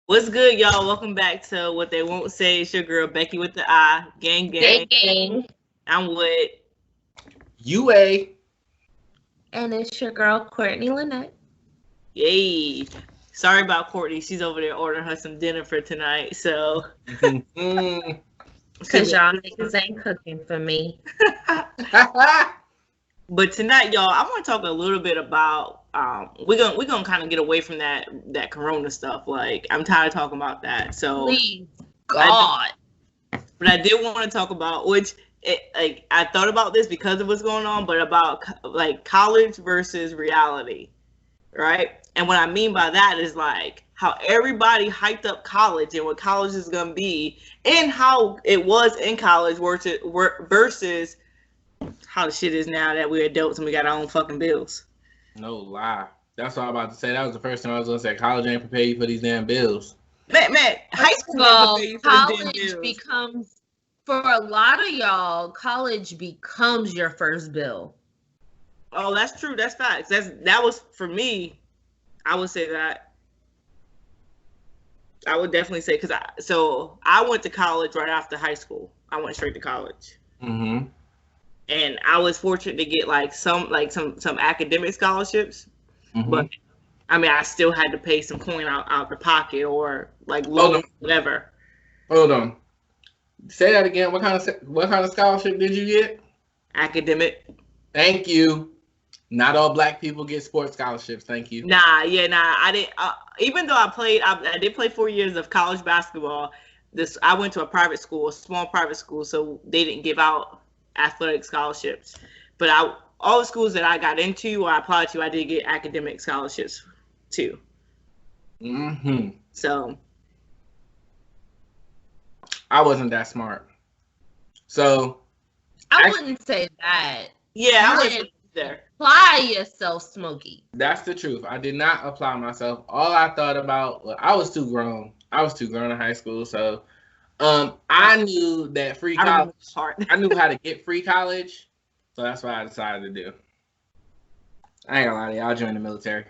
What's good, y'all? Welcome back to What They Won't Say. It's your girl, Becki with the I. Gang, gang. Gang. I'm with. UA. And it's your girl, Courtney Lynette. Yay. Sorry about Courtney. She's over there ordering her some dinner for tonight. So. Because y'all niggas ain't cooking for me. But tonight, y'all, I want to talk a little bit about. We're gonna kind of get away from that Corona stuff. Like, I'm tired of talking about that. So. Please, God. But I did want to talk about I thought about this because of what's going on, but about like college versus reality, right? And what I mean by that is like how everybody hyped up college and what college is gonna be, and how it was in college versus how the shit is now that we're adults and we got our own fucking bills. No lie. That's what I'm about to say. That was the first time I was gonna say college ain't prepared you for these damn bills. Man, high school college becomes, for a lot of y'all, college becomes your first bill. Oh, that's true. That's facts. That was for me. I would say that. I would definitely say because I went to college right after high school. I went straight to college. Mm-hmm. And I was fortunate to get some academic scholarships, but I mean I still had to pay some coin out the pocket or like loan whatever. Hold on. Say that again. What kind of scholarship did you get? Academic. Thank you. Not all black people get sports scholarships. Thank you. Nah. I didn't. Even though I did play 4 years of college basketball. I went to a private school, a small private school, so they didn't give out athletic scholarships. But all the schools that I got into or I applied to, I did get academic scholarships too. Mm-hmm. So. I wasn't that smart. So I wouldn't say that. Yeah, I wasn't there. Apply yourself, Smokey. That's the truth. I did not apply myself. All I thought about, I was too grown. I was too grown in high school. So I knew that free college. I knew how to get free college. So that's what I decided to do. I ain't gonna lie to you. I'll join the military.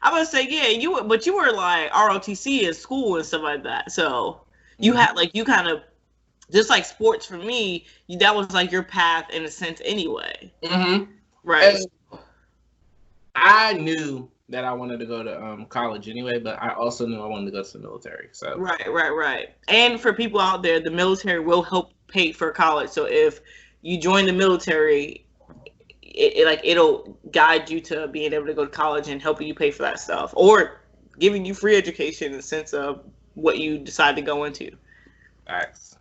I would say, yeah, you were like ROTC in school and stuff like that. So you had you kind of, just like sports for me, that was like your path in a sense anyway. Mm-hmm. Right. And I knew that I wanted to go to college anyway, but I also knew I wanted to go to the military. So Right. And for people out there, the military will help pay for college. So if you join the military, it'll guide you to being able to go to college and helping you pay for that stuff, or giving you free education in the sense of what you decide to go into. Thanks.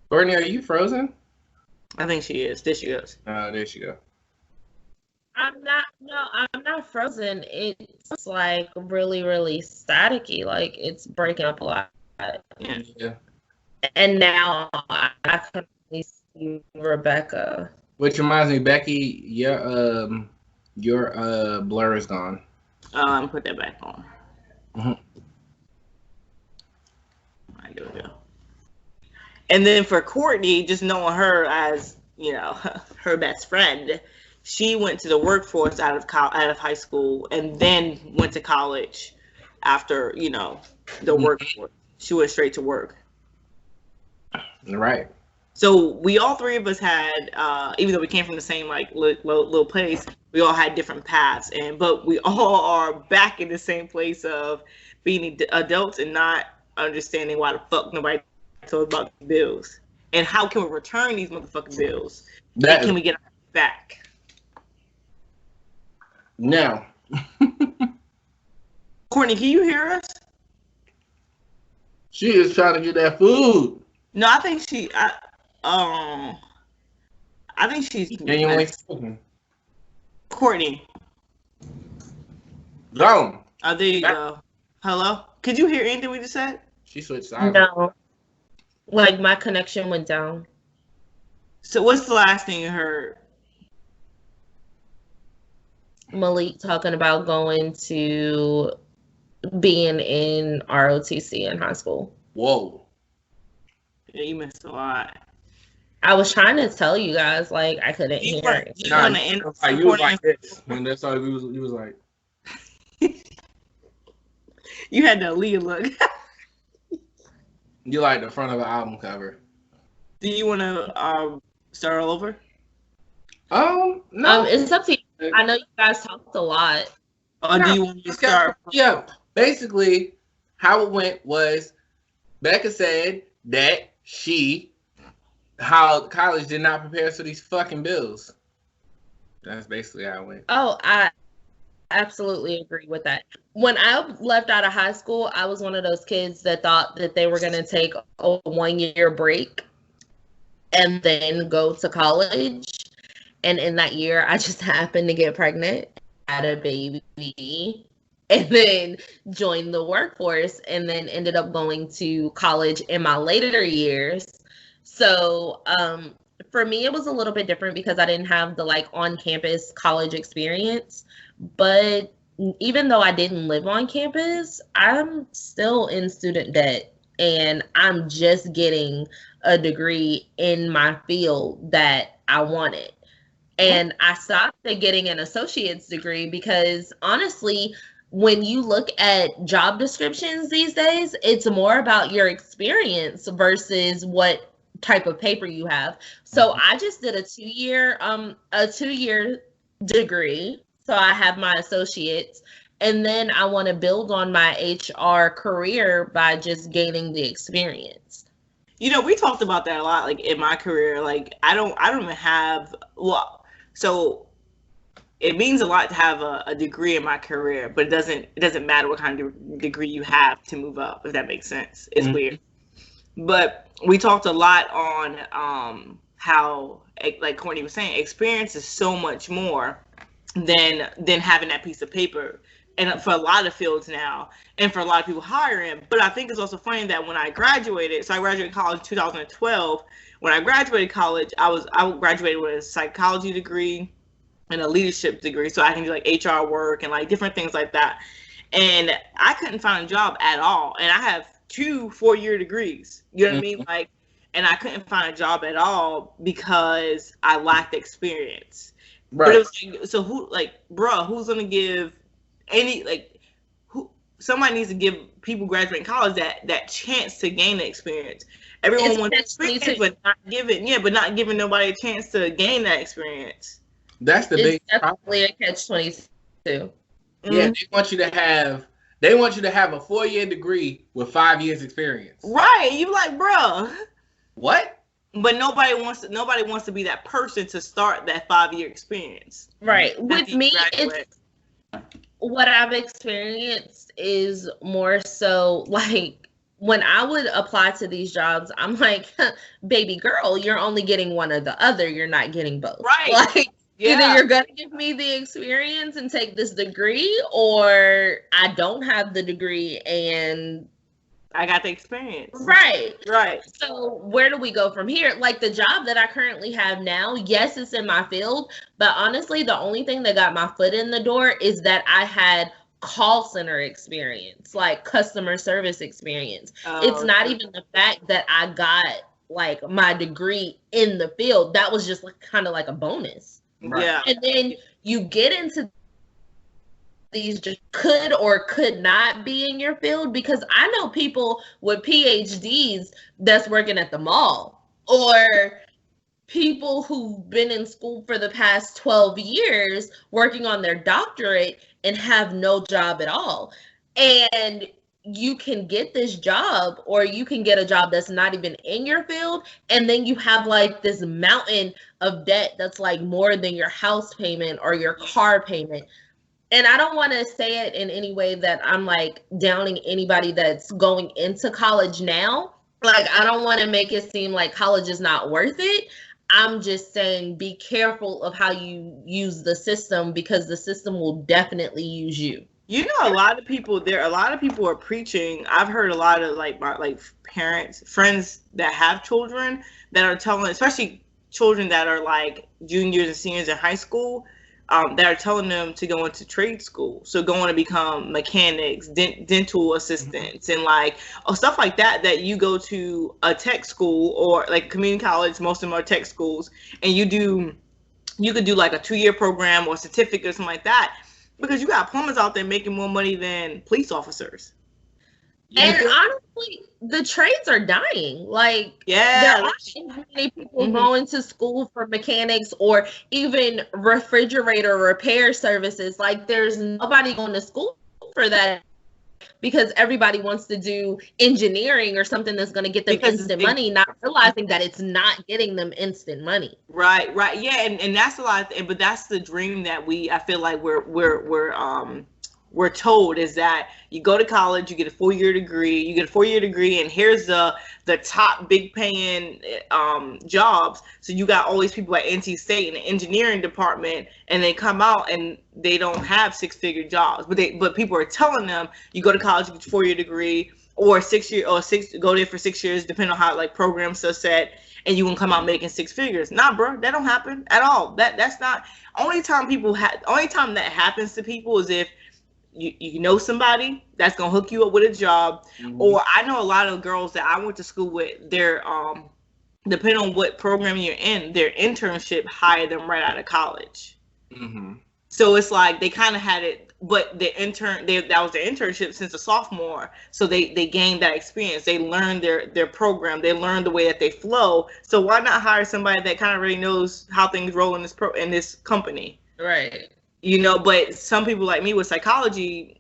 Courtney, are you frozen? I think she is. There she goes. Oh, there she go. I'm not frozen. It's like really, really staticky. Like it's breaking up a lot. Yeah. And now I can see Rebecca. Which reminds me, Becki, your blur is gone. Put that back on. Mm-hmm. All right, there we go. And then for Courtney, just knowing her as, her best friend, she went to the workforce out of high school and then went to college after, the workforce. She went straight to work. Right. So we all three of us had, even though we came from the same little place, we all had different paths, but we all are back in the same place of being adults and not understanding why the fuck nobody told us about the bills and how can we return these motherfucking bills? Can we get our back? Now, Courtney, can you hear us? She is trying to get that food. No, I think I think she's. Courtney. Go. Oh, there you go. Hello? Could you hear anything we just said? She switched sides. No. Like my connection went down. So what's the last thing you heard? Malik talking about going to being in ROTC in high school. Whoa. Yeah, you missed a lot. I was trying to tell you guys, like, I couldn't hear it. You was like this. When that's all you was like. You had the Aaliyah look. You like the front of an album cover. Do you want to start all over? No. It's up to you. I know you guys talked a lot. Do you want me to start? Yeah. Basically, how it went was Becca said that how college did not prepare us for these fucking bills. That's basically how it went. Oh, I absolutely agree with that. When I left out of high school, I was one of those kids that thought that they were going to take a 1-year break and then go to college. And in that year, I just happened to get pregnant, had a baby, and then joined the workforce, and then ended up going to college in my later years. So for me, it was a little bit different because I didn't have the like on-campus college experience. But even though I didn't live on campus, I'm still in student debt, and I'm just getting a degree in my field that I wanted. And I stopped at getting an associate's degree because honestly, when you look at job descriptions these days, it's more about your experience versus what type of paper you have. So I just did a 2-year degree. So I have my associates, and then I want to build on my HR career by just gaining the experience. You know, we talked about that a lot, like in my career. Like I don't even have, so it means a lot to have a degree in my career, but it doesn't matter what kind of degree you have to move up, if that makes sense. It's weird. But we talked a lot on how, like Courtney was saying, experience is so much more than having that piece of paper, and for a lot of fields now, and for a lot of people hiring. But I think it's also funny that when I graduated college in 2012. When I graduated college, I graduated with a psychology degree and a leadership degree, so I can do like HR work and like different things like that. And I couldn't find a job at all, and I have 2 4-year degrees. You know what I mean? Like, and I couldn't find a job at all because I lacked experience. Right. But it was like, so who's gonna give somebody needs to give people graduating college that chance to gain the experience. Everyone wants experience, but not giving nobody a chance to gain that experience. That's the big definitely a catch-22. Yeah, they want you to have a 4-year degree with 5 years experience. Right. You like, bro. What? But nobody wants to be that person to start that 5-year experience. Right. With me, it's what I've experienced is more so like when I would apply to these jobs, I'm like, baby girl, you're only getting one or the other. You're not getting both. Right. Like, either you're going to give me the experience and take this degree, or I don't have the degree and I got the experience. Right. Right. So where do we go from here? Like the job that I currently have now, yes, it's in my field, but honestly, the only thing that got my foot in the door is that I had call center experience, like customer service experience. It's not even the fact that I got like my degree in the field. That was just like kind of like a bonus. Right. Yeah. And then you get into these just could or could not be in your field, because I know people with PhDs that's working at the mall, or people who've been in school for the past 12 years working on their doctorate and have no job at all. And you can get this job, or you can get a job that's not even in your field, and then you have like this mountain of debt that's like more than your house payment or your car payment. And I don't want to say it in any way that I'm like downing anybody that's going into college now. Like, I don't want to make it seem like college is not worth it. I'm just saying be careful of how you use the system, because the system will definitely use you. You know, a lot of people are preaching. I've heard a lot of like parents, friends that have children that are telling, especially children that are like juniors and seniors in high school, that are telling them to go into trade school. So going to become mechanics, dental assistants, and like stuff like that, that you go to a tech school or like community college. Most of them are tech schools, and you could do like a 2-year program or certificate or something like that, because you got plumbers out there making more money than police officers. And honestly, the trades are dying. Like, there aren't many people going to school for mechanics or even refrigerator repair services. Like, there's nobody going to school for that because everybody wants to do engineering or something that's going to get them instant money, not realizing that it's not getting them instant money. Right. Yeah, and that's a lot. But that's the dream that I feel like we're told, is that you go to college, you get a 4-year degree, and here's the top big paying jobs. So you got all these people at NC State in the engineering department, and they come out and they don't have 6-figure jobs, but people are telling them, you go to college, you get your 4-year degree, or go there for 6 years, depending on how like programs are set, and you can come out making 6 figures. Nah, bro, that don't happen at all. That's not. Only time that happens to people is if you know somebody that's gonna hook you up with a job. Or I know a lot of girls that I went to school with, they're depending on what program you're in, their internship hired them right out of college. So it's like they kind of had it, but that was their internship since a sophomore, so they gained that experience. They learned their program, they learned the way that they flow. So why not hire somebody that kind of already knows how things roll in this company? Right. But some people like me with psychology,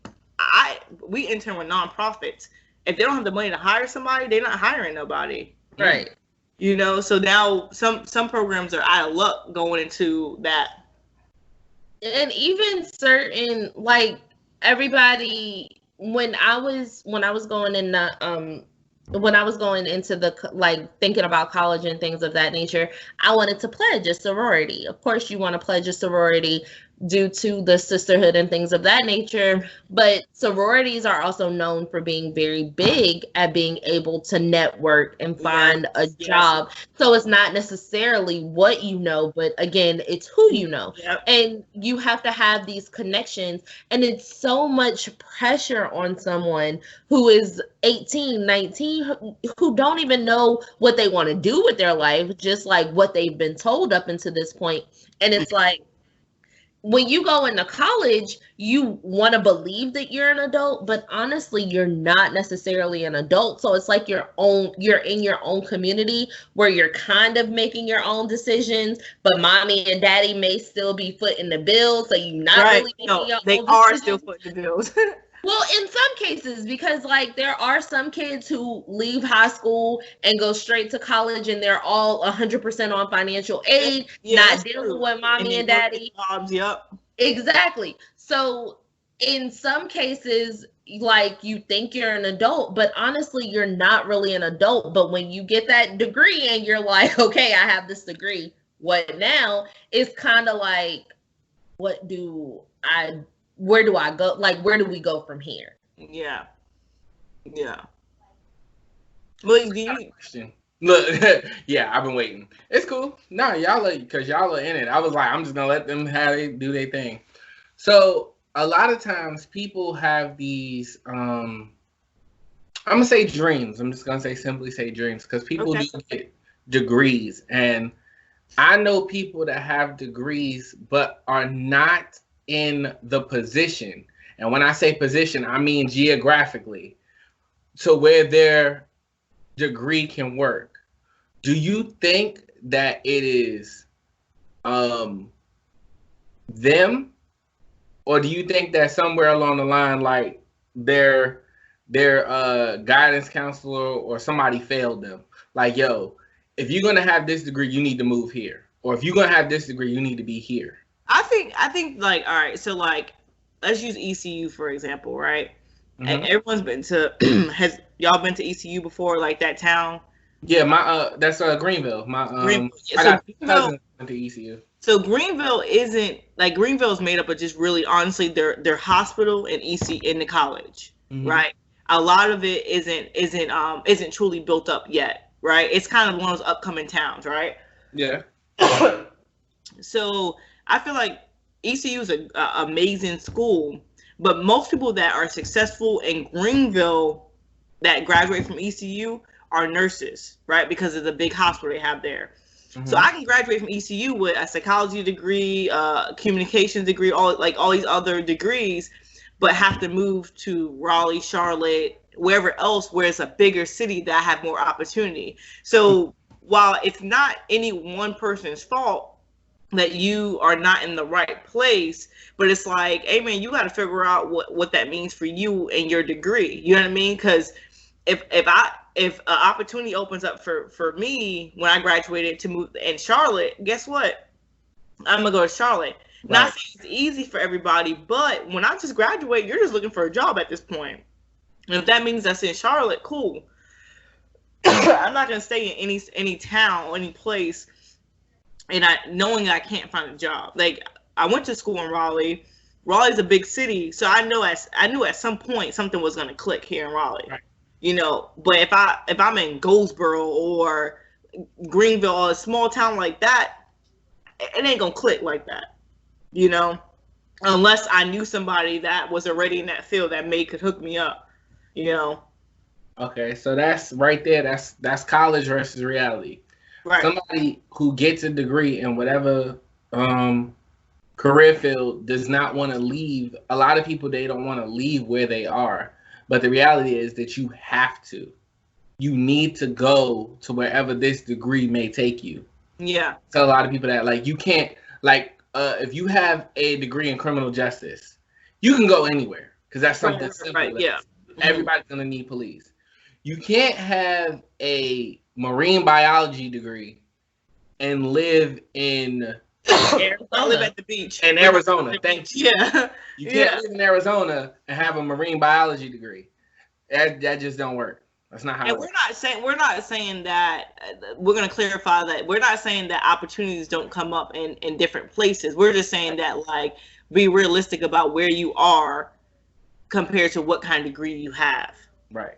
we intern with nonprofits. If they don't have the money to hire somebody, they're not hiring nobody. Right. So now some programs are out of luck going into that. And even certain, like, everybody, when I was going in the when I was going into the, like, thinking about college and things of that nature, I wanted to pledge a sorority. Of course, you want to pledge a sorority due to the sisterhood and things of that nature. But sororities are also known for being very big at being able to network and find a job. So it's not necessarily what you know, but again, it's who you know. And you have to have these connections. And it's so much pressure on someone who is 18, 19, who don't even know what they want to do with their life, just like what they've been told up until this point. And it's like, when you go into college, you want to believe that you're an adult, but honestly, you're not necessarily an adult. So it's like you're in your own community where you're kind of making your own decisions, but mommy and daddy may still be footing the bills. So you're not really making your own decisions. They are still footing the bills. Well, in some cases, because like there are some kids who leave high school and go straight to college and they're all 100% on financial aid, not dealing with mommy and daddy. Jobs, Exactly. So in some cases, like, you think you're an adult, but honestly, you're not really an adult. But when you get that degree and you're like, okay, I have this degree, what now? It's kind of like, where do I go? Like, where do we go from here? Yeah. Well, Look, yeah, I've been waiting. It's cool. No, because y'all are in it. I was like, I'm just gonna let them do their thing. So a lot of times people have these, I'm gonna say dreams. I'm just gonna simply say dreams, because people do get degrees, and I know people that have degrees but are not in the position, and when I say position, I mean geographically, to where their degree can work. Do you think that it is them, or do you think that somewhere along the line, like their guidance counselor or somebody failed them? Like, yo, if you're gonna have this degree, you need to move here, or if you're gonna have this degree, you need to be here. I think like, all right, so like, let's use ECU for example, right? And everyone's been to has y'all been to ECU before, like that town? Yeah, that's Greenville. I got cousins went to ECU. So Greenville is made up of just really, honestly, their hospital and in the college, right? A lot of it isn't truly built up yet, right? It's kind of one of those upcoming towns, right? Yeah. So I feel like ECU is an amazing school, but most people that are successful in Greenville that graduate from ECU are nurses, right? Because of the big hospital they have there. So I can graduate from ECU with a psychology degree, communications degree, all these other degrees, but have to move to Raleigh, Charlotte, wherever else where it's a bigger city that have more opportunity. So while it's not any one person's fault that you are not in the right place, but it's like, hey man, you got to figure out what that means for you and your degree. You know what I mean? Because if an opportunity opens up for me when I graduated to move in Charlotte, guess what? I'm gonna go to Charlotte. Right. Not saying it's easy for everybody, but when I just graduate, you're just looking for a job at this point. And if that means that's in Charlotte, cool. I'm not gonna stay in any town or any place, and knowing I can't find a job. Like, I went to school in Raleigh. Raleigh's a big city, so I knew at some point something was gonna click here in Raleigh. Right. You know, but if I'm in Goldsboro or Greenville or a small town like that, it ain't gonna click like that. You know, unless I knew somebody that was already in that field that could hook me up. You know. Okay, so that's right there. That's college versus reality. Right. Somebody who gets a degree in whatever career field does not want to leave. A lot of people, they don't want to leave where they are. But the reality is that you have to. You need to go to wherever this degree may take you. Yeah. Tell a lot of people that, like, you can't, like, if you have a degree in criminal justice, you can go anywhere because that's something simple. Right. Yeah. Everybody's going to need police. You can't have a marine biology degree and live in I live at the beach in Arizona. Thank you. Yeah, you can't live in Arizona and have a marine biology degree. That just don't work. That's not how. And we're not saying that. We're going to clarify that we're not saying that opportunities don't come up in different places. We're just saying that, like, be realistic about where you are compared to what kind of degree you have. Right.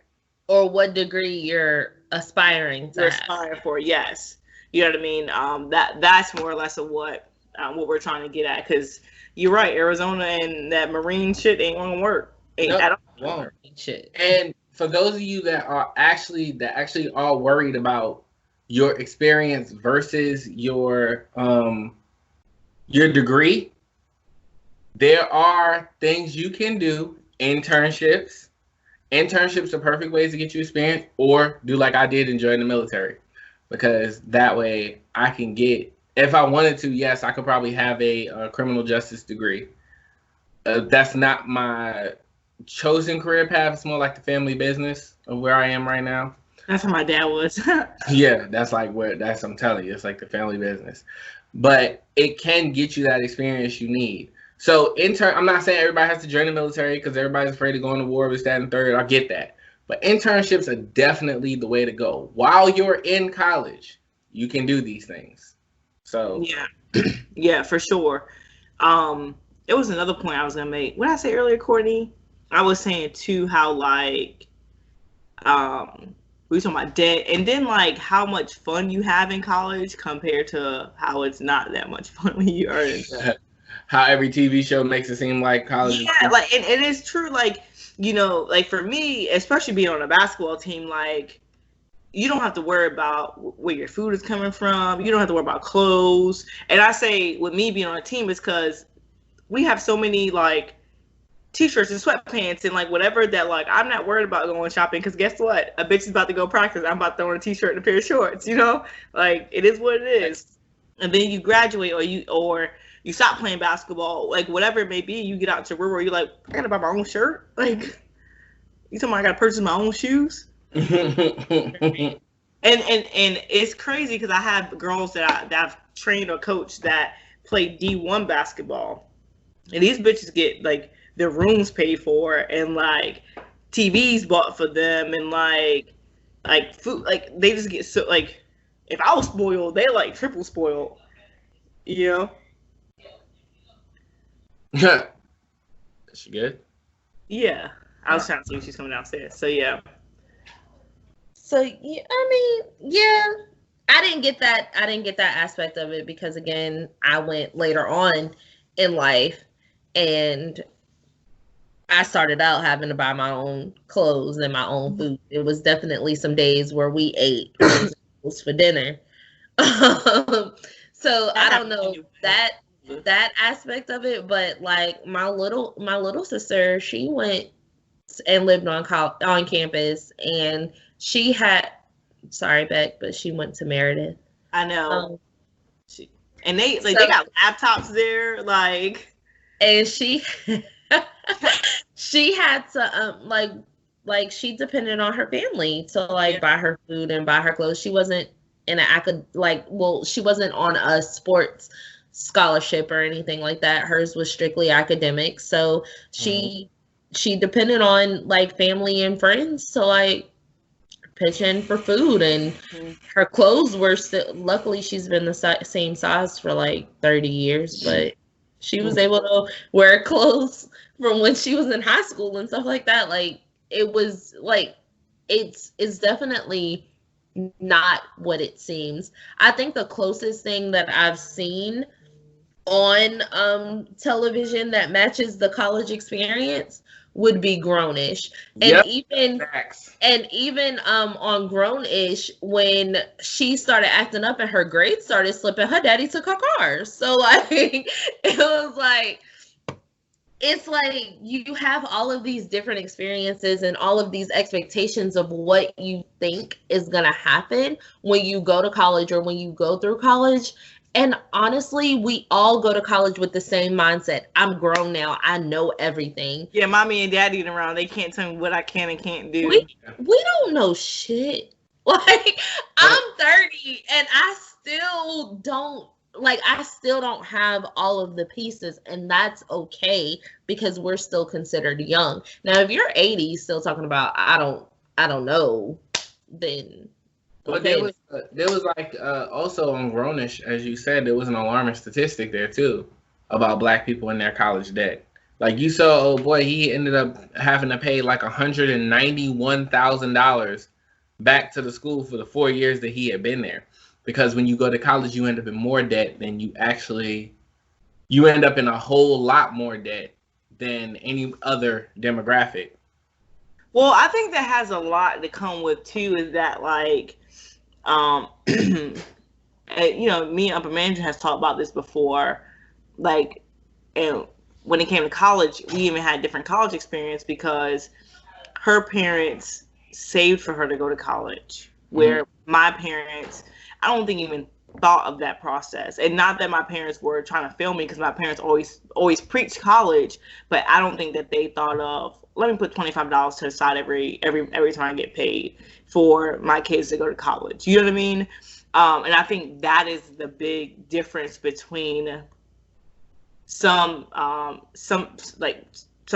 Or what degree you're aspiring to. You're aspiring for, yes. You know what I mean? That's more or less of what we're trying to get at. Because you're right, Arizona and that marine shit ain't gonna work. At all. Shit. And for those of you that actually are worried about your experience versus your degree, there are things you can do. Internships. Internships are perfect ways to get you experience, or do like I did and join the military. Because that way I can get, if I wanted to, yes, I could probably have a criminal justice degree. That's not my chosen career path. It's more like the family business of where I am right now. That's what my dad was. Yeah, I'm telling you, it's like the family business. But it can get you that experience you need. So I'm not saying everybody has to join the military because everybody's afraid of going to war, this, that, and third. I get that. But internships are definitely the way to go. While you're in college, you can do these things. So yeah, for sure. It was another point I was gonna make. What did I say earlier, Courtney? I was saying too how, like, we were talking about debt, and then, like, how much fun you have in college compared to how it's not that much fun when you are in debt. How every TV show makes it seem like college. Yeah, like, and it is true. Like, you know, like, for me, especially being on a basketball team, like, you don't have to worry about where your food is coming from. You don't have to worry about clothes. And I say with me being on a team is because we have so many, like, t-shirts and sweatpants and, like, whatever that, like, I'm not worried about going shopping because guess what? A bitch is about to go practice. I'm about to throw on a t-shirt and a pair of shorts, you know? Like, it is what it is. And then you graduate or you stop playing basketball, like, whatever it may be, you get out to rural, you're like, I gotta buy my own shirt? Like, you talking about I gotta purchase my own shoes? and it's crazy because I have girls that I've trained or coached that play D1 basketball. And these bitches get, like, their rooms paid for and, like, TVs bought for them and, like food, like, they just get so, like, if I was spoiled, they're, like, triple spoiled, you know? Is she good? Yeah. I was trying to see if she's coming downstairs. So, yeah. So, yeah, I mean, yeah. I didn't get that aspect of it because, again, I went later on in life and I started out having to buy my own clothes and my own food. It was definitely some days where we ate for dinner. So I don't know that aspect of it, but, like, my little sister, she went and lived on campus, and she had, sorry, Beck, but she went to Meredith. I know. And they got laptops there, like. And she she had to like she depended on her family to buy her food and buy her clothes. She wasn't in she wasn't on a sports scholarship or anything like that. Hers was strictly academic. So she depended on family and friends to pitch in for food, and her clothes were still, luckily she's been the same size for 30 years, but she was able to wear clothes from when she was in high school and stuff like that. It was it's definitely not what it seems. I think the closest thing that I've seen on television that matches the college experience would be Grownish. And even on Grownish, when she started acting up and her grades started slipping, her daddy took her car. So it was it's you have all of these different experiences and all of these expectations of what you think is going to happen when you go to college or when you go through college. And honestly, we all go to college with the same mindset. I'm grown now. I know everything. Yeah, mommy and daddy ain't around. They can't tell me what I can and can't do. We don't know shit. I'm 30 and I still don't have all of the pieces, and that's okay because we're still considered young. Now, if you're 80 still talking about I don't know, then but there was also on Grownish, as you said, there was an alarming statistic there too about Black people in their college debt. You saw, oh boy, he ended up having to pay $191,000 back to the school for the 4 years that he had been there. Because when you go to college, you end up in more debt than you end up in a whole lot more debt than any other demographic. Well, I think that has a lot to come with too, is that me and upper management has talked about this before, and when it came to college, we even had different college experience because her parents saved for her to go to college, where my parents, I don't think even thought of that process. And not that my parents were trying to fail me, because my parents always preached college, but I don't think that they thought of, let me put $25 to the side every time I get paid for my kids to go to college. You know what I mean? And I think that is the big difference between some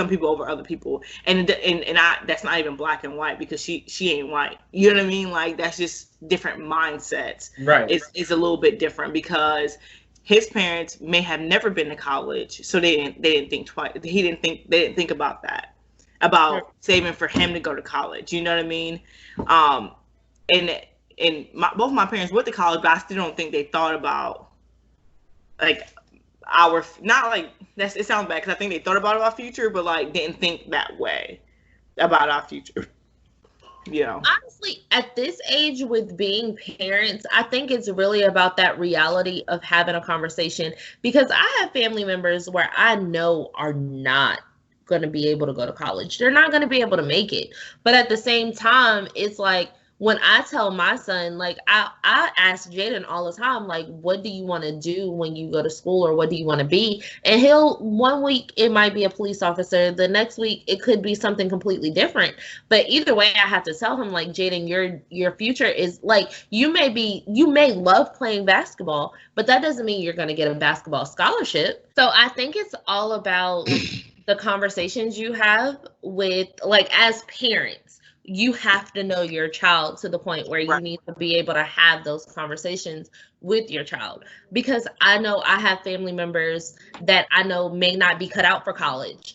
people over other people, and that's not even black and white, because she ain't white. You know what I mean? That's just different mindsets. Right. It's a little bit different because his parents may have never been to college, so they didn't think twice. They didn't think about that, about saving for him to go to college. You know what I mean? Both my parents went to college, but I still don't think they thought about our, not that's, it sounds bad because I think they thought about our future, but didn't think that way about our future. Honestly, at this age with being parents, I think it's really about that reality of having a conversation, because I have family members where I know are not going to be able to go to college. They're not going to be able to make it. But at the same time, it's when I tell my son, I ask Jaden all the time, what do you want to do when you go to school, or what do you want to be? And one week it might be a police officer. The next week it could be something completely different. But either way, I have to tell him, Jaden, your future is you may love playing basketball, but that doesn't mean you're going to get a basketball scholarship. So I think it's all about the conversations you have with, as parents. You have to know your child to the point where you need to be able to have those conversations with your child. Because I know I have family members that I know may not be cut out for college.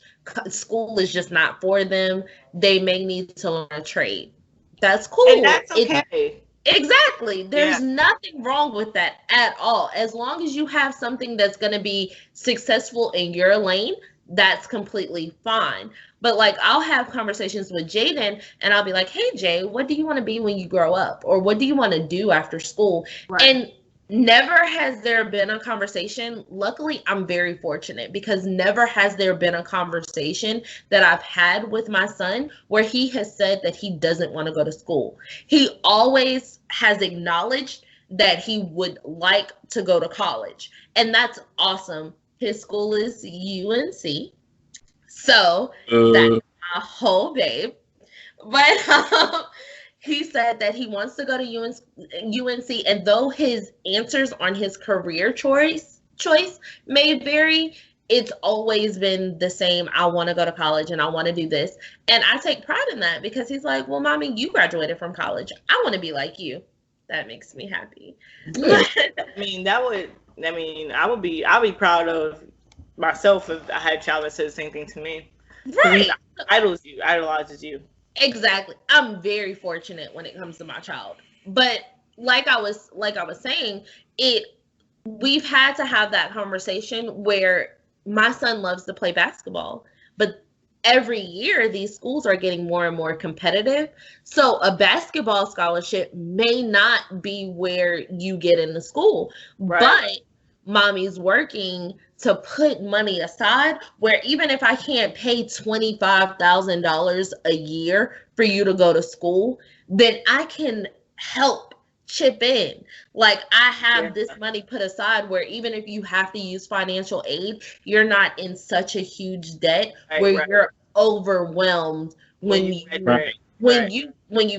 School is just not for them. They may need to learn a trade. That's cool. And that's okay. Exactly. There's nothing wrong with that at all. As long as you have something that's going to be successful in your lane, that's completely fine. But I'll have conversations with Jaden and I'll be like, hey Jay, what do you want to be when you grow up? Or what do you want to do after school? Right. And Never has there been a conversation. Luckily, I'm very fortunate because never has there been a conversation that I've had with my son where he has said that he doesn't want to go to school. He always has acknowledged that he would like to go to college. And that's awesome. His school is UNC. So that's my whole babe. But he said that he wants to go to UNC, and though his answers on his career choice may vary, it's always been the same. I want to go to college and I want to do this. And I take pride in that because he's like, well, mommy, you graduated from college. I want to be like you. That makes me happy. I'd be proud of myself if I had a child that said the same thing to me. Right. Idolizes you. Exactly. I'm very fortunate when it comes to my child. But like I was saying, we've had to have that conversation where my son loves to play basketball, but every year these schools are getting more and more competitive. So a basketball scholarship may not be where you get into school, right. But mommy's working to put money aside where even if I can't pay $25,000 a year for you to go to school, then I can help chip in. Like I have this money put aside where even if you have to use financial aid, you're not in such a huge debt where you're overwhelmed when you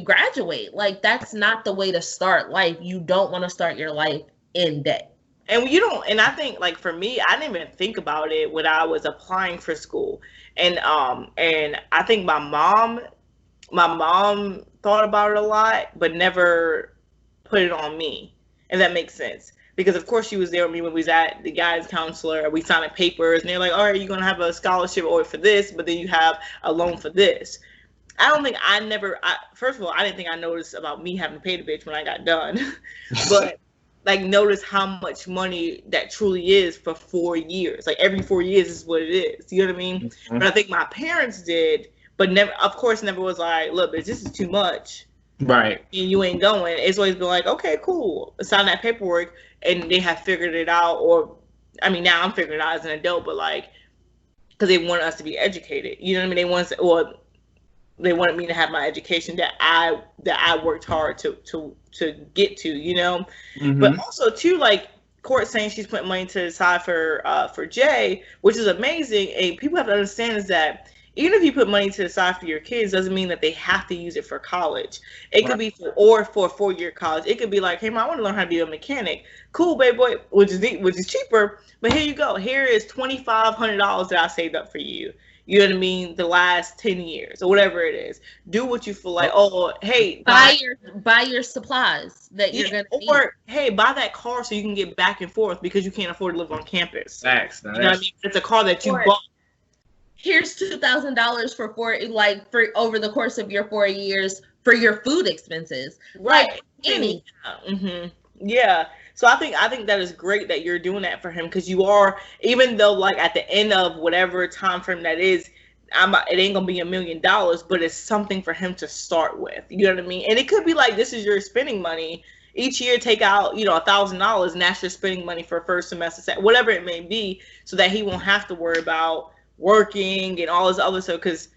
graduate. Like that's not the way to start life. You don't want to start your life in debt. And I think like for me, I didn't even think about it when I was applying for school. And I think my mom thought about it a lot, but never put it on me. And that makes sense. Because of course she was there with me when we was at the guidance counselor, we signed papers and they're like, all right, you're gonna have a scholarship or for this, but then you have a loan for this. First of all, I didn't think I noticed about me having to pay the bitch when I got done. But like notice how much money that truly is for 4 years. Like every 4 years is what it is. You know what I mean? Mm-hmm. But I think my parents did, but never was like, look, bitch, this is too much. Right. And you ain't going. It's always been like, okay, cool. Sign that paperwork. And they have figured it out. Or, I mean, now I'm figuring it out as an adult, but like, because they want us to be educated. You know what I mean? They wanted me to have my education that I worked hard to get to, you know. Mm-hmm. But also too, like Court saying she's putting money to the side for Jay, which is amazing. And people have to understand is that even if you put money to the side for your kids, doesn't mean that they have to use it for college. It could be for a 4-year college. It could be like, hey, I want to learn how to be a mechanic. Cool, baby boy, which is cheaper. But here you go. Here is $2,500 that I saved up for you. You know what I mean? The last 10 years or whatever it is. Do what you feel like. Oh, hey, buy your supplies that you're gonna need. Or hey, buy that car so you can get back and forth because you can't afford to live on campus. Facts. You know what I mean? It's a car that you bought. Here's $2,000 for over the course of your 4 years for your food expenses. Right. Like any. Mm-hmm. Yeah. So I think that is great that you're doing that for him because you are, even though like at the end of whatever time frame that is, it ain't gonna be $1 million, but it's something for him to start with. You know what I mean? And it could be like this is your spending money. Each year, take out $1,000, and that's your spending money for first semester, whatever it may be, so that he won't have to worry about working and all this other stuff. Because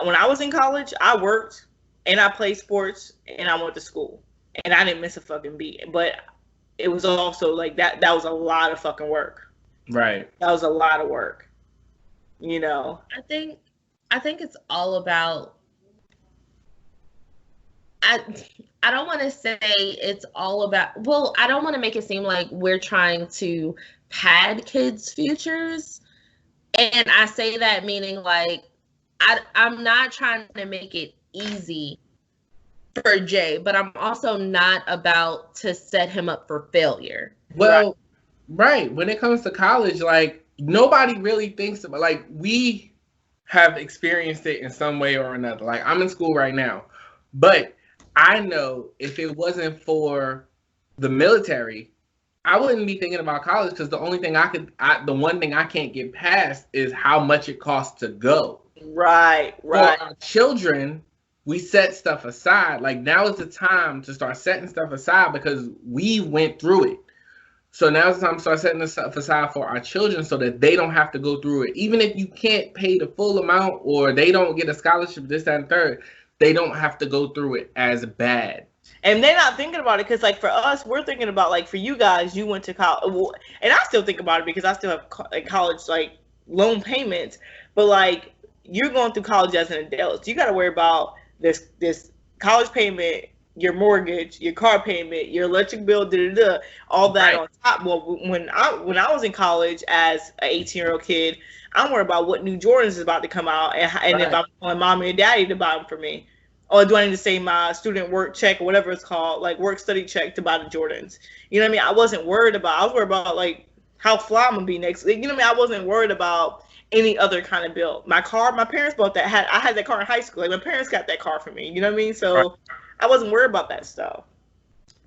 when I was in college, I worked and I played sports and I went to school and I didn't miss a fucking beat. But it was also like that was a lot of fucking work. Right. That was a lot of work. You know. I think it's all about I don't want to say it's all about, well, I don't want to make it seem like we're trying to pad kids' futures. And I say that meaning like I'm not trying to make it easy for Jay, but I'm also not about to set him up for failure. Well, right. When it comes to college, like nobody really thinks about, like we have experienced it in some way or another. Like I'm in school right now, but I know if it wasn't for the military, I wouldn't be thinking about college because the one thing I can't get past is how much it costs to go. Right. For our children, we set stuff aside. Like now is the time to start setting stuff aside because we went through it. So now it's time to start setting this up aside for our children so that they don't have to go through it. Even if you can't pay the full amount or they don't get a scholarship, this, that, and third, they don't have to go through it as bad. And they're not thinking about it because, like, for us, we're thinking about, like, for you guys, you went to college. And I still think about it because I still have college, like, loan payments. But, like, you're going through college as an adult. So you got to worry about this college payment, your mortgage, your car payment, your electric bill, all that on top. Well, when I was in college as an 18-year-old kid, I'm worried about what new Jordans is about to come out and if I'm calling mommy and daddy to buy them for me. Or do I need to say my student work check or whatever it's called, like work study check to buy the Jordans? You know what I mean? I was worried about like how fly I'm gonna be next week. You know what I mean? I wasn't worried about any other kind of bill. My car, my parents bought that. I had that car in high school. Like my parents got that car for me. You know what I mean? So I wasn't worried about that stuff.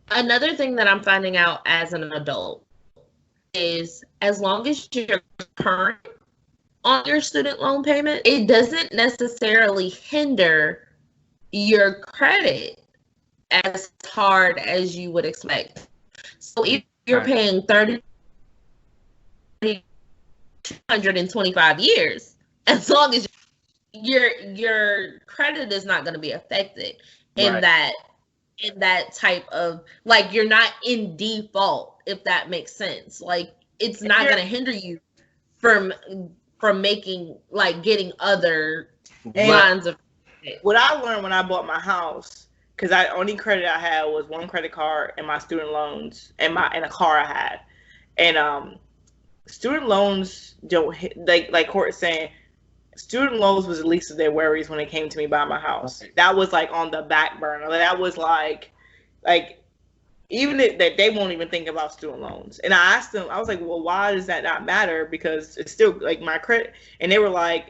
Another thing that I'm finding out as an adult is as long as you're current on your student loan payment, it doesn't necessarily hinder your credit as hard as you would expect. So if you're paying 225 years, as long as your credit is not going to be affected in that type of, like, you're not in default, if that makes sense. Like, it's not going to hinder you from making, like, getting other lines of credit. What I learned when I bought my house, because I only credit I had was one credit card and my student loans and a car I had, and student loans don't hit, like Court is saying. Student loans was the least of their worries when it came to me buying my house. That was like on the back burner. That was like even that they won't even think about student loans. And I asked them, I was like, well, why does that not matter? Because it's still like my credit. And they were like,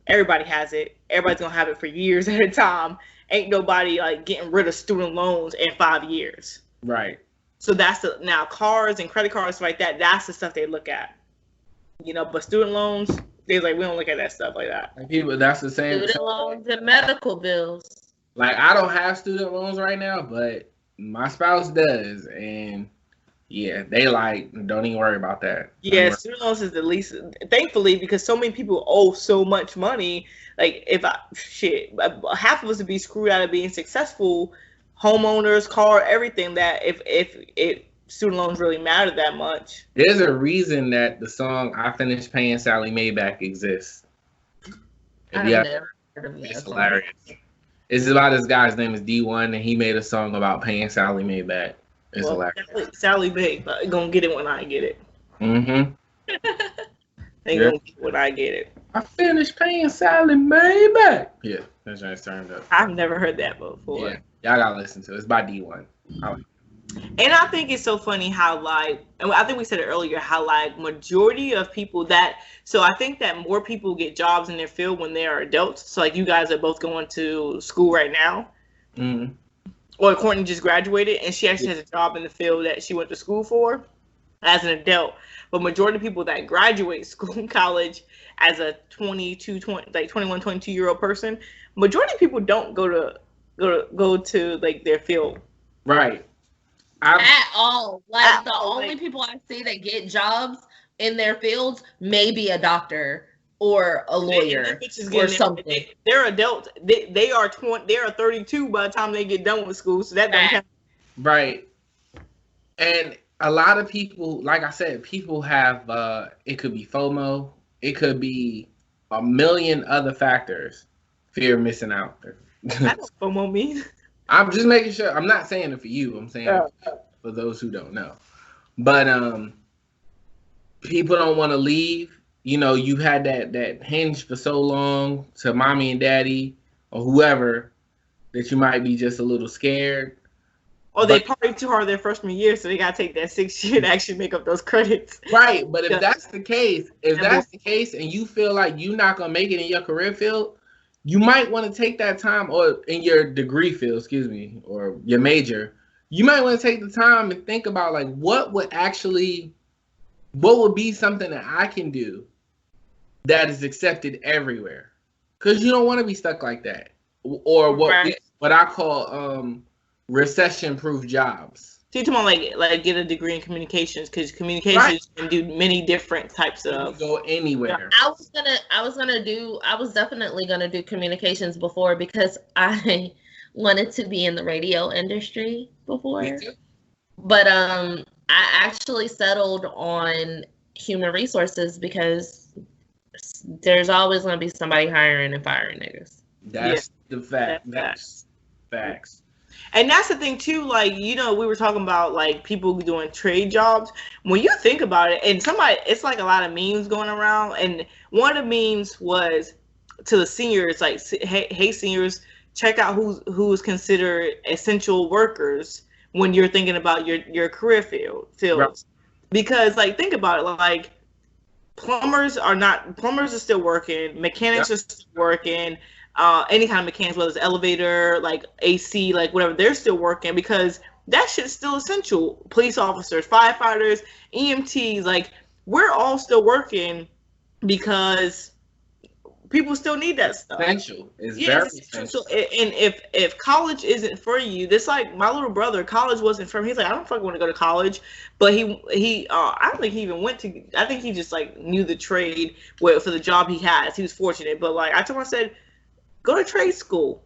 everybody has it. Everybody's gonna have it for years at a time. Ain't nobody like getting rid of student loans in 5 years. Right. So that's now cars and credit cards like that. That's the stuff they look at. You know, but student loans, they're like, we don't look at that stuff like that. Like people, that's the same. Student loans and medical bills. Like, I don't have student loans right now, but my spouse does, and yeah, they like, don't even worry about that. Yeah, student loans is the least. Thankfully, because so many people owe so much money. Like, half of us would be screwed out of being successful homeowners, car, everything. That if student loans really matter that much. There's a reason that the song "I Finished Paying Sally Mae Back" exists. I've never heard of that. It's hilarious. It's about this guy's name is D1, and he made a song about paying Sally Mae back. It's hilarious. Sally Mae gonna get it when I get it. Mm-hmm. They gonna get it when I get it. I finished paying Sally Mae back. Yeah, that's nice. Turned up. I've never heard that before. Yeah, y'all gotta listen to it. It's by D1. And I think it's so funny how, like, and I think we said it earlier, how, like, majority of people so I think that more people get jobs in their field when they are adults. So, like, you guys are both going to school right now. Mm-hmm. Or Courtney just graduated, and she actually has a job in the field that she went to school for as an adult. But majority of people that graduate school and college as a 21, 22-year-old person, majority of people don't go to like, their field. Right. At all. Like, the only people I see that get jobs in their fields may be a doctor or a lawyer or something. They're adults. They are 20. They are 32 by the time they get done with school. So that don't count. Right. And a lot of people, like I said, people have. It could be FOMO. It could be a million other factors. Fear of missing out. That's what FOMO means. I'm just making sure. I'm not saying it for you. I'm saying it for those who don't know. But people don't want to leave. You know, you've had that hinge for so long to mommy and daddy or whoever that you might be just a little scared. Or they partied too hard their freshman year, so they gotta take that 6th year to actually make up those credits. Right, but if that's the case, and you feel like you're not gonna make it in your career field, you might want to take that time, or in your degree field, or your major, you might want to take the time and think about, like, what would be something that I can do that is accepted everywhere? Because you don't want to be stuck like that. Or what I call recession-proof jobs. So you're talking about like get a degree in communications, because communications can do many different types of. Go anywhere. I was definitely gonna do communications before, because I wanted to be in the radio industry before. Me too. But I actually settled on human resources, because there's always gonna be somebody hiring and firing niggas. That's the fact. That's facts. And that's the thing too, like, we were talking about like people doing trade jobs. When you think about it, and it's like a lot of memes going around, and one of the memes was to the seniors, like, hey seniors, check out who's considered essential workers when you're thinking about your career fields. Right. Because, like, think about it, like, plumbers are still working, mechanics are still working, any kind of mechanics, whether it's elevator, like AC, like whatever, they're still working, because that shit's still essential. Police officers, firefighters, EMTs, like, we're all still working because people still need that stuff. Essential. It's very essential. And if college isn't for you, this, like, my little brother, college wasn't for him. He's like, I don't fucking want to go to college. But he I don't think he even went to. I think he just, like, knew the trade for the job he has. He was fortunate. But, like, I told him, I said, go to trade school.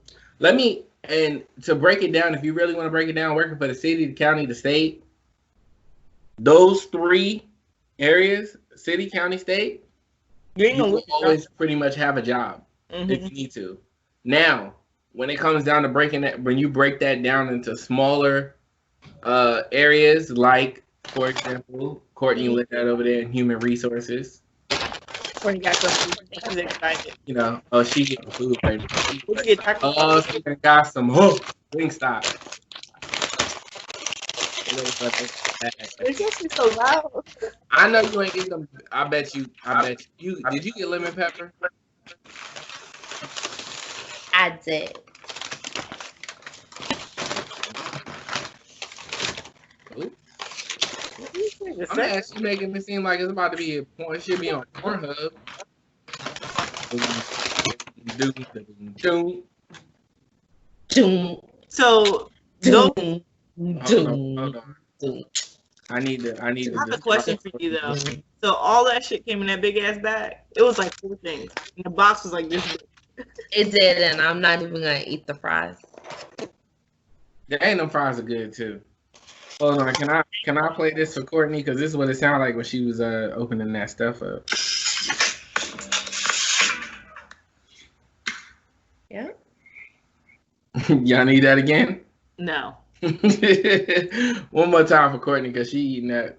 And to break it down, if you really want to break it down, working for the city, the county, the state, those three areas, city, county, state, you will always pretty much have a job if you need to. Now, when it comes down to when you break that down into smaller areas, like, for example, Courtney Lynette over there in human resources. Courtney got some food. She's excited. She getting food right now. She got some Wingstop. It's just so loud. I know you ain't get them. I bet you. Did you get lemon pepper? I did. I'm actually making it seem like it's about to be it should be on Pornhub. So, hold on. I need to. I have a question for you though. So all that shit came in that big ass bag. It was like 4 things. And the box was like this big. It did, and I'm not even gonna eat the fries. Them fries are good too. Hold on, can I play this for Courtney? Because this is what it sounded like when she was opening that stuff up. Yeah. Y'all need that again? No. One more time for Courtney, because she eating that.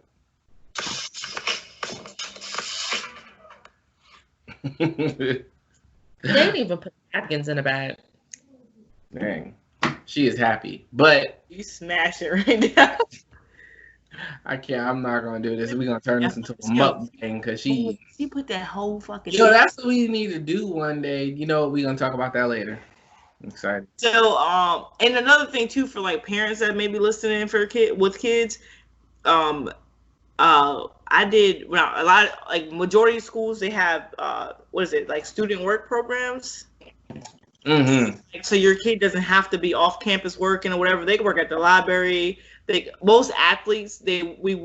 They didn't even put napkins in a bag. Dang. She is happy, but you smash it right now. I can't. I'm not gonna do this. We're gonna turn this into a mukbang, because she put that whole fucking. That's what we need to do one day. You know, we're gonna talk about that later. I'm excited. So, and another thing too, for like parents that may be listening with kids, I did a lot of, like, majority of schools, they have like student work programs. Mm-hmm. So your kid doesn't have to be off campus working or whatever. They can work at the library. Most athletes, we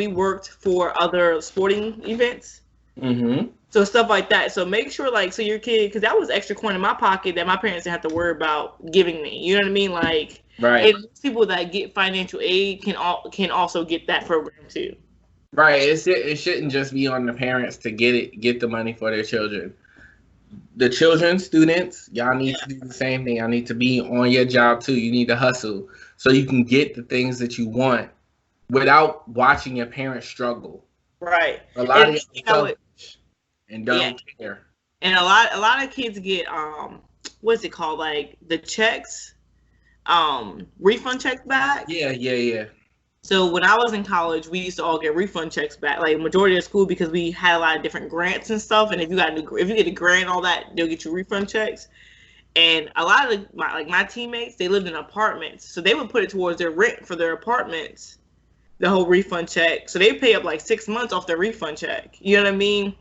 worked for other sporting events. Mm-hmm. So stuff like that. So make sure, like, so your kid, because that was extra coin in my pocket that my parents didn't have to worry about giving me. You know what I mean? Like, right. And people that get financial aid can also get that program too. Right. It shouldn't just be on the parents to get the money for their children. The children, students, y'all need to do the same thing. Y'all need to be on your job too. You need to hustle so you can get the things that you want without watching your parents struggle. Right. A lot of y'all and don't care. And a lot of kids get what's it called? Like the checks, refund checks back. Yeah. So when I was in college, we used to all get refund checks back, like majority of school, because we had a lot of different grants and stuff. And if you get a grant and all that, they'll get you refund checks. And a lot of my teammates, they lived in apartments, so they would put it towards their rent for their apartments, the whole refund check. So they pay up like 6 months off their refund check. You know what I mean?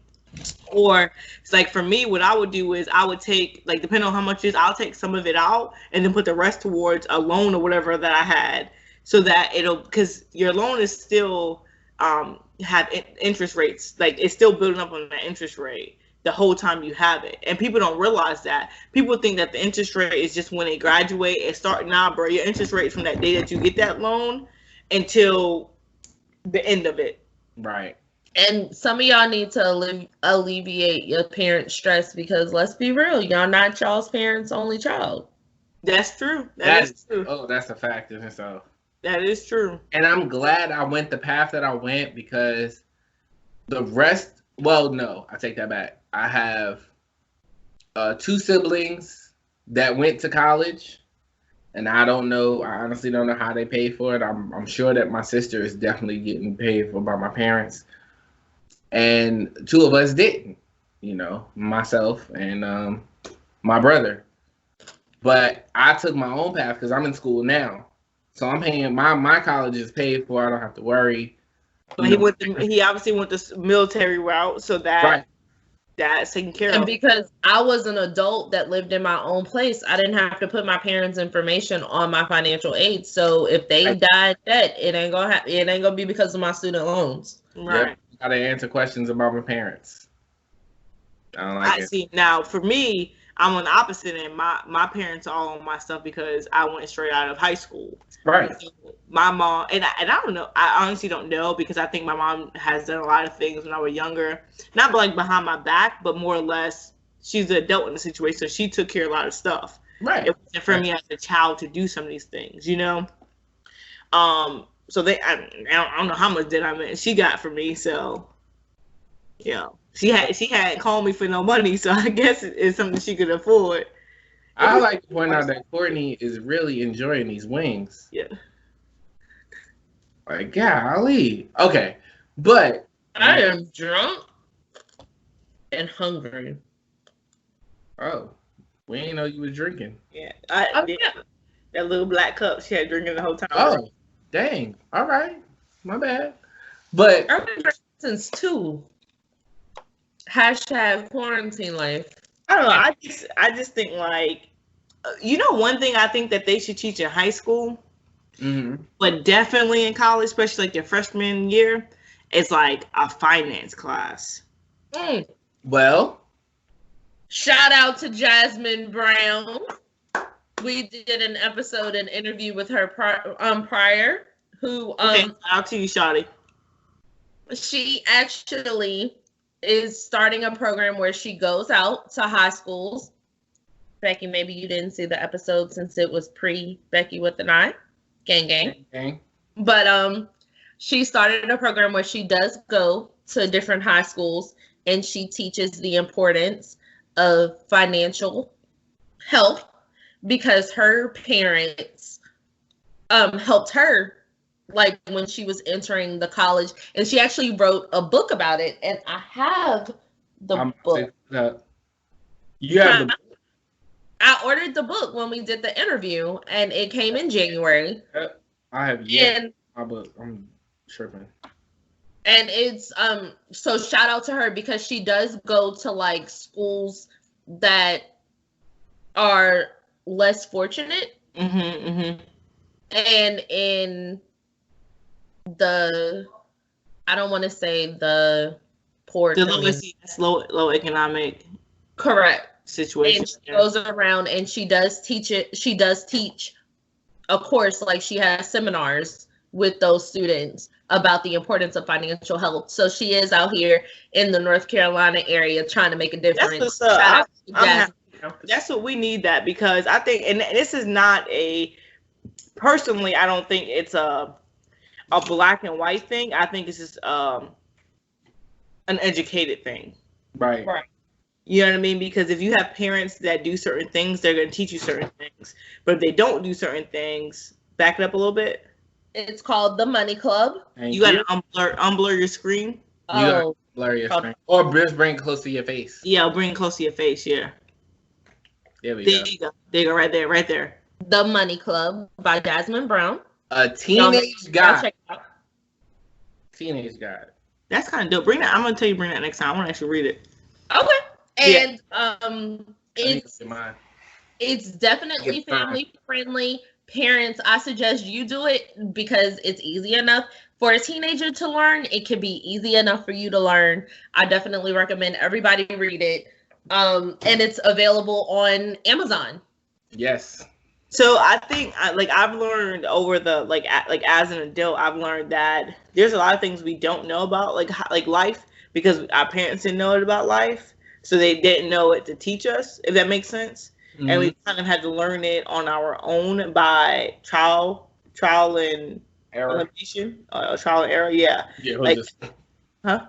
Or it's like, for me, what I would do is I would take, like, depending on how much it is, I'll take some of it out and then put the rest towards a loan or whatever that I had. so that because your loan is still have interest rates, like it's still building up on that interest rate the whole time you have it, and people don't realize that. People think that the interest rate is just when they graduate and start. Nah, bro, your interest rate from that day that you get that loan until the end of it. Right. And some of y'all need to alleviate your parents' stress, because let's be real, y'all not y'all's parents' only child. That's true. That is true. Oh, that's a fact in itself. That is true. And I'm glad I went the path that I went, because the rest, well, no, I take that back. I have 2 siblings that went to college, and I honestly don't know how they paid for it. I'm sure that my sister is definitely getting paid for by my parents. And 2 of us didn't, myself and my brother. But I took my own path because I'm in school now. So I'm paying, my college is paid for. I don't have to worry. But he obviously went the military route, so that's taken care of. And because I was an adult that lived in my own place, I didn't have to put my parents' information on my financial aid. So if they died dead, it ain't gonna be because of my student loans. Right. Yep. Gotta answer questions about my parents. I don't like it. See, now for me, I'm on the opposite end. My parents are all on my stuff because I went straight out of high school. Right. So my mom, and I don't know. I honestly don't know, because I think my mom has done a lot of things when I was younger. Not like behind my back, but more or less, she's an adult in the situation, so she took care of a lot of stuff. Right. It wasn't for me as a child to do some of these things, So I don't know how much debt she got from me. So, she hadn't called me for no money, so I guess it's something she could afford. I like to point out that Courtney is really enjoying these wings. Yeah. Like, golly. Okay, but I am drunk and hungry. Oh, we didn't know you were drinking. Yeah, that little black cup she had drinking the whole time. Oh, dang. All right, my bad. But I've been drinking since 2. # quarantine life. I don't know. I just think, like, one thing I think that they should teach in high school, but definitely in college, especially like your freshman year, is like a finance class. Well, shout out to Jasmine Brown. We did an episode, an interview with her prior, who out to you, Shawty. She actually is starting a program where she goes out to high schools. Becki, maybe you didn't see the episode since it was pre-Becki with an I. Gang. But she started a program where she does go to different high schools, and she teaches the importance of financial health, because her parents helped her, like, when she was entering the college, and she actually wrote a book about it, and I have the book. You have the book? I ordered the book when we did the interview, and it came in January. I have my book. I'm tripping. And it's so shout out to her, because she does go to like schools that are less fortunate, and in the, I don't want to say the poor, the low economic, correct, situation. And she goes around and she does teach it. She does teach a course, like she has seminars with those students about the importance of financial health. So she is out here in the North Carolina area trying to make a difference. That's what we need, that, because I think, and this is not personally, I don't think it's a black and white thing. I think it's just an educated thing. Right. You know what I mean? Because if you have parents that do certain things, they're going to teach you certain things. But if they don't do certain things, back it up a little bit. It's called the Money Club. You got to unblur your screen. You blur your screen. Or just bring it close to your face. Yeah, bring it close to your face, yeah. There you go. There you go, right there. The Money Club by Jasmine Brown. A teenage guide. Teenage guide. That's kind of dope. Bring that. I'm going to tell you, bring that next time. I want to actually read it. Okay. And it's definitely family friendly. parents, I suggest you do it because it's easy enough. For a teenager to learn, it can be easy enough for you to learn. I definitely recommend everybody read it. And it's available on Amazon. Yes. So I think I've learned over the as an adult, I've learned that there's a lot of things we don't know about like life because our parents didn't know it about life, so they didn't know it to teach us, if that makes sense. Mm-hmm. And we kind of had to learn it on our own by trial and error. Trial and error, yeah. Yeah, huh?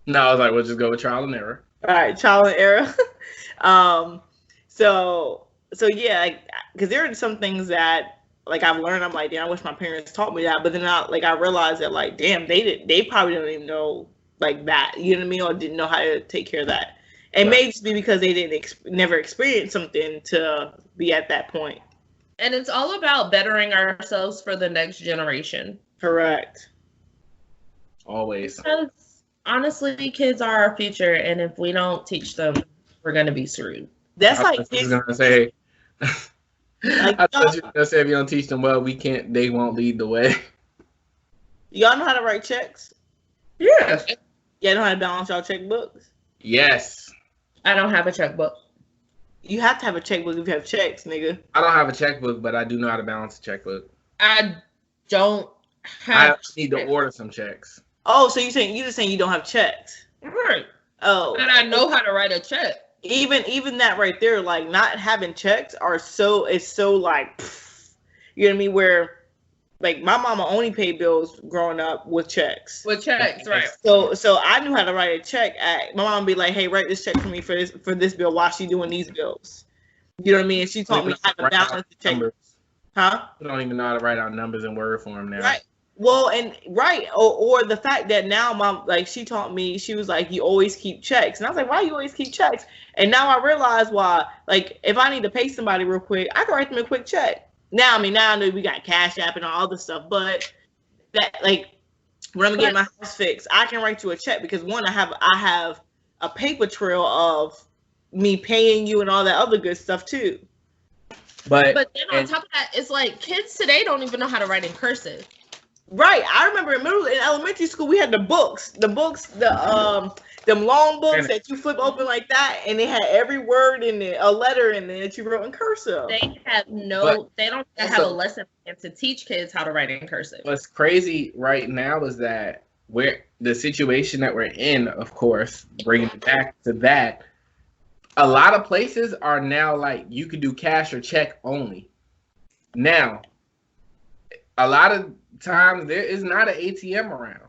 No, I was like, we'll just go with trial and error. All right, trial and error. So yeah, because there are some things that I've learned. I'm like, damn, I wish my parents taught me that. But then I realized that damn, they probably don't even know that. You know what I mean? Or didn't know how to take care of that. It may just be because they didn't never experience something to be at that point. And it's all about bettering ourselves for the next generation. Correct. Always. Because honestly, kids are our future, and if we don't teach them, we're gonna be screwed. That's I was gonna say. I thought you were gonna say if you don't teach them well, they won't lead the way. Y'all know how to write checks? Yes. Y'all know how to balance y'all checkbooks? Yes. I don't have a checkbook. You have to have a checkbook if you have checks, nigga. I don't have a checkbook, but I do know how to balance a checkbook. I don't have. I need to order some checks. Oh, so you just saying you don't have checks? Right. Oh. But I know how to write a check. Even that right there, not having checks it's so you know what I mean? Where my mama only paid bills growing up with checks. With checks, right? So I knew how to write a check. My mom would be like, "Hey, write this check for me for this bill while she doing these bills." You know what I mean? And she taught me how to balance the check. Huh? You don't even know how to write out numbers in word form now. Right. Well, and right, or the fact that now mom, she taught me, she was like, you always keep checks. And I was like, why you always keep checks? And now I realize why, if I need to pay somebody real quick, I can write them a quick check. Now I know we got Cash App and all this stuff, but that, when I'm getting my house fixed, I can write you a check because one, I have a paper trail of me paying you and all that other good stuff too. But then on top of that, it's kids today don't even know how to write in cursive. Right. I remember in elementary school, we had the books, them long books that you flip open like that, and they had every word in it, a letter in there that you wrote in cursive. They don't have a lesson plan to teach kids how to write in cursive. What's crazy right now is that the situation that we're in, of course, bringing it back to that, a lot of places are now you could do cash or check only. Now, a lot of times there is not an ATM around.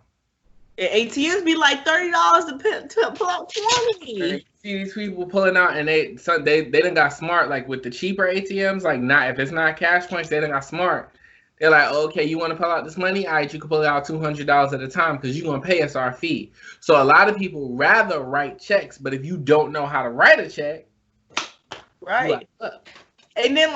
ATMs be $30 to pull out 20. You see these people pulling out, and they done got smart. With the cheaper ATMs, if it's not cash points, they done got smart. They're like, okay, you want to pull out this money? All right, you can pull it out $200 at a time because you're gonna pay us our fee. So a lot of people rather write checks, but if you don't know how to write a check, right? And then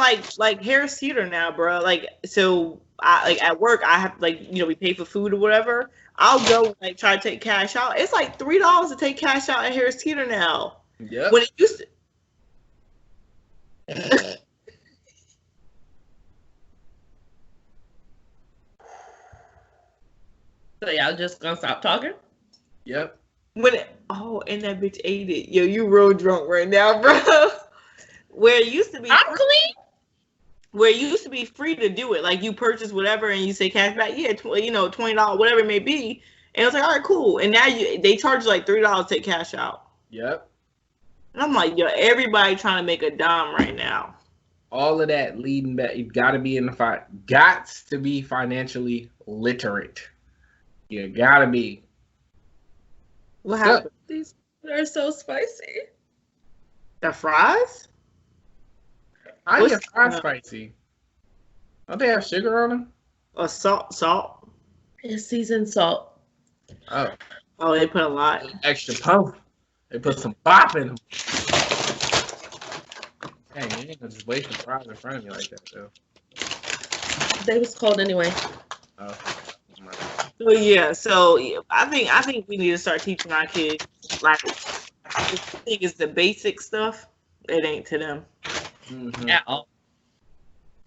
Harris Teeter now, bro. So I at work I have we pay for food or whatever. I'll go try to take cash out. It's $3 to take cash out at Harris Teeter now. Yeah. When it used to. So y'all just gonna stop talking? Yep. And that bitch ate it. Yo, you real drunk right now, bro. Where it used to be. I'm clean. Where it used to be free to do it, you purchase whatever and you say cash back, yeah, $20, whatever it may be, and it's all right, cool. And now they charge $3 to take cash out. Yep. And I'm like, yo, everybody trying to make a dime right now. All of that leading back, you gotta be financially literate. You gotta be. What happened? These are so spicy. The fries? How are your fries spicy? Don't they have sugar on them? Or salt? It's seasoned salt. Oh, they put a lot. Extra pump. They put some bop in them. Dang, you ain't gonna just waste the fries in front of me like that, though. They was cold anyway. Oh. So yeah, I think we need to start teaching our kids I think it's the basic stuff. It ain't to them. Mm-hmm. At all.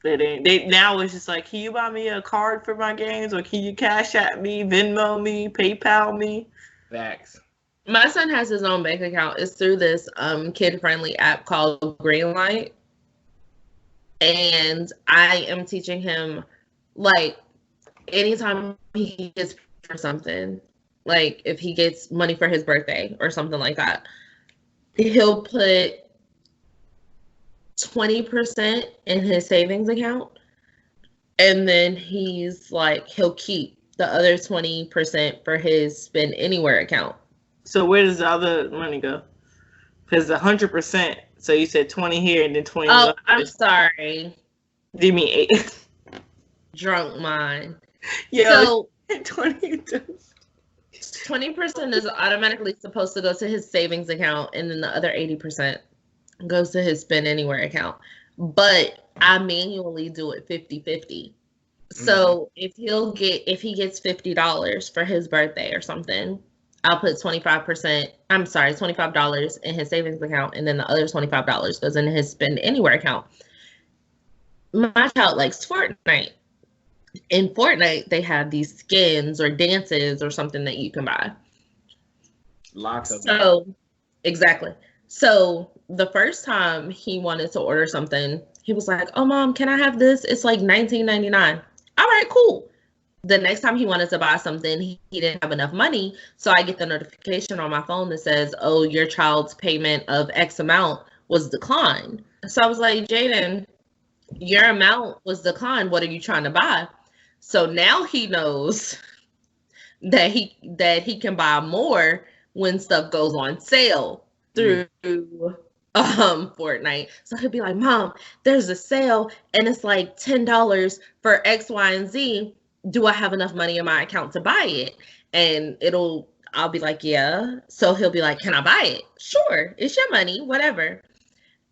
They now it's just like, can you buy me a card for my games, or can you Cash App me, Venmo me, PayPal me? Facts. My son has his own bank account. It's through this kid-friendly app called Greenlight. And I am teaching him, like, anytime he gets for something, like if he gets money for his birthday or something like that, he'll put 20% in his savings account. And then he'll keep the other 20% for his spend anywhere account. So where does the other money go? Because 100%. So you said 20 here and then 20. Oh, I'm sorry. Do you mean 8? Drunk mind. Yeah. So 20% is automatically supposed to go to his savings account, and then the other 80% goes to his spend anywhere account. But I manually do it 50-50. So if he gets $50 for his birthday or something, I'll put $25 in his savings account, and then the other $25 goes into his spend anywhere account. My child likes Fortnite. In Fortnite, they have these skins or dances or something that you can buy. Lots of them. Exactly. So the first time he wanted to order something, he was like, "Oh, Mom, can I have this? It's like $19.99. All right, cool. The next time he wanted to buy something, he didn't have enough money. So I get the notification on my phone that says, "Oh, your child's payment of X amount was declined." So I was like, "Jaden, your amount was declined. What are you trying to buy?" So now he knows that he can buy more when stuff goes on sale through Fortnite. So he'll be like, "Mom, there's a sale and it's like $10 for X, Y, and Z. Do I have enough money in my account to buy it?" And I'll be like, "Yeah." So he'll be like, "Can I buy it?" "Sure, it's your money, whatever."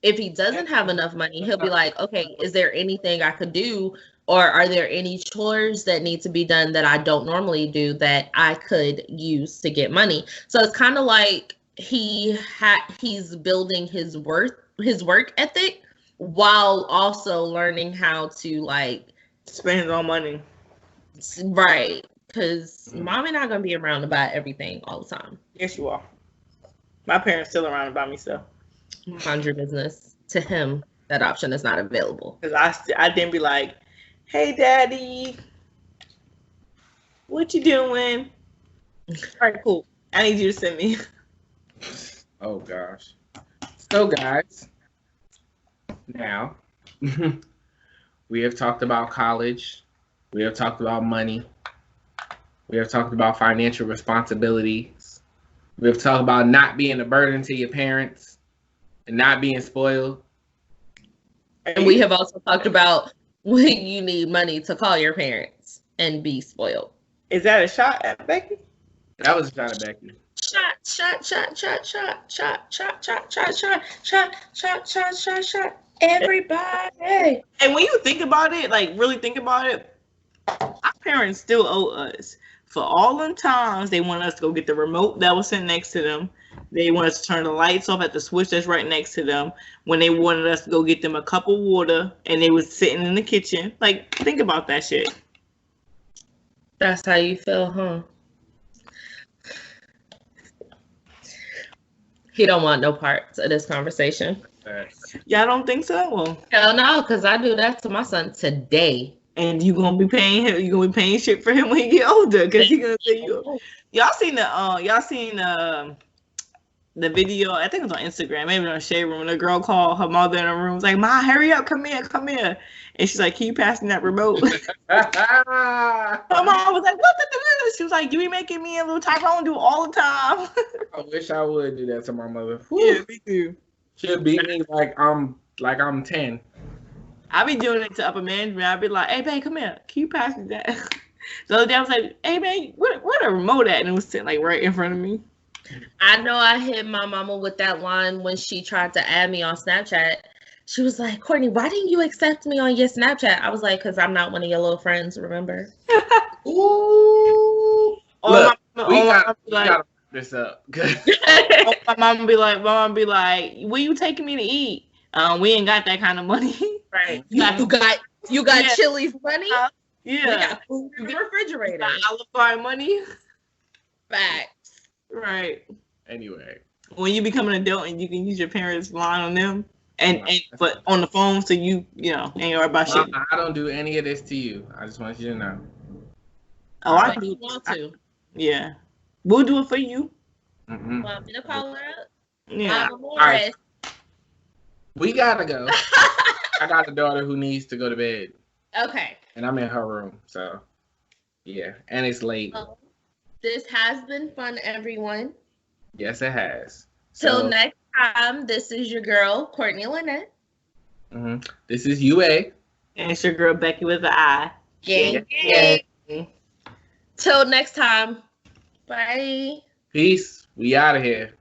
If he doesn't have enough money, he'll be like, "Okay, is there anything I could do, or are there any chores that need to be done that I don't normally do that I could use to get money?" So it's kind of like he's building his work ethic while also learning how to like spend his own money. Right, because Mommy not gonna be around to buy everything all the time. Yes, you are. My parents still around to buy me stuff. Mind your business. To him, that option is not available. Because I didn't be like, "Hey, Daddy, what you doing?" All right, cool. I need you to send me. Oh gosh. So guys, now we have talked about college. We have talked about money. We have talked about financial responsibilities. We have talked about not being a burden to your parents and not being spoiled. And we have also talked about when you need money to call your parents and be spoiled. Is that a shot at Becki? That was a shot at Becki. Shot. Everybody. And when you think about it, like really think about it, our parents still owe us for all them times they want us to go get the remote that was sitting next to them. They want us to turn the lights off at the switch that's right next to them. When they wanted us to go get them a cup of water and they was sitting in the kitchen. Like, think about that shit. That's how you feel, huh? He don't want no parts of this conversation. Y'all don't think so? Well, hell no, because I do that to my son today. And you gonna be paying him. You gonna be paying shit for him when he get older, because he gonna say you. Y'all seen the video? I think it was on Instagram, maybe on the Shade Room. The girl called her mother in her room, was like, "Ma, hurry up, come here." And she's like, "Can you pass me that remote?" Her mom was like, "What the?" She was like, "You be making me and little Tyrone do all the time." I wish I would do that to my mother. Yeah, me too. She'll beat me like I'm 10. I be doing it to upper management. I be like, "Hey, babe, come here. Can you pass me that?" The other day I was like, "Hey, babe, where a remote at?" And it was sitting like right in front of me. I know I hit my mama with that line when she tried to add me on Snapchat. She was like, "Courtney, why didn't you accept me on your Snapchat?" I was like, "Because I'm not one of your little friends, remember?" Ooh. Look, we gotta wrap this up. My mom be like, "Where you taking me to eat? We ain't got that kind of money." Right. You got You got Chili's money. Yeah. You got food in the refrigerator. Olive Garden money. Facts. Right. Anyway. When you become an adult and you can use your parents' line on them, but on the phone, so you know, ain't worried about shit. I don't do any of this to you. I just want you to know. Oh, I do. Want to? Yeah, we'll do it for you. Mm-hmm. Want me to call her up? Yeah. All right. We gotta go. I got a daughter who needs to go to bed. Okay. And I'm in her room, so yeah, and it's late. Well, this has been fun, everyone. Yes, it has. Till next time, this is your girl, Courtney Lynette. Mm-hmm. This is UA. And it's your girl, Becki with the I. Gang. Till next time. Bye. Peace. We out of here.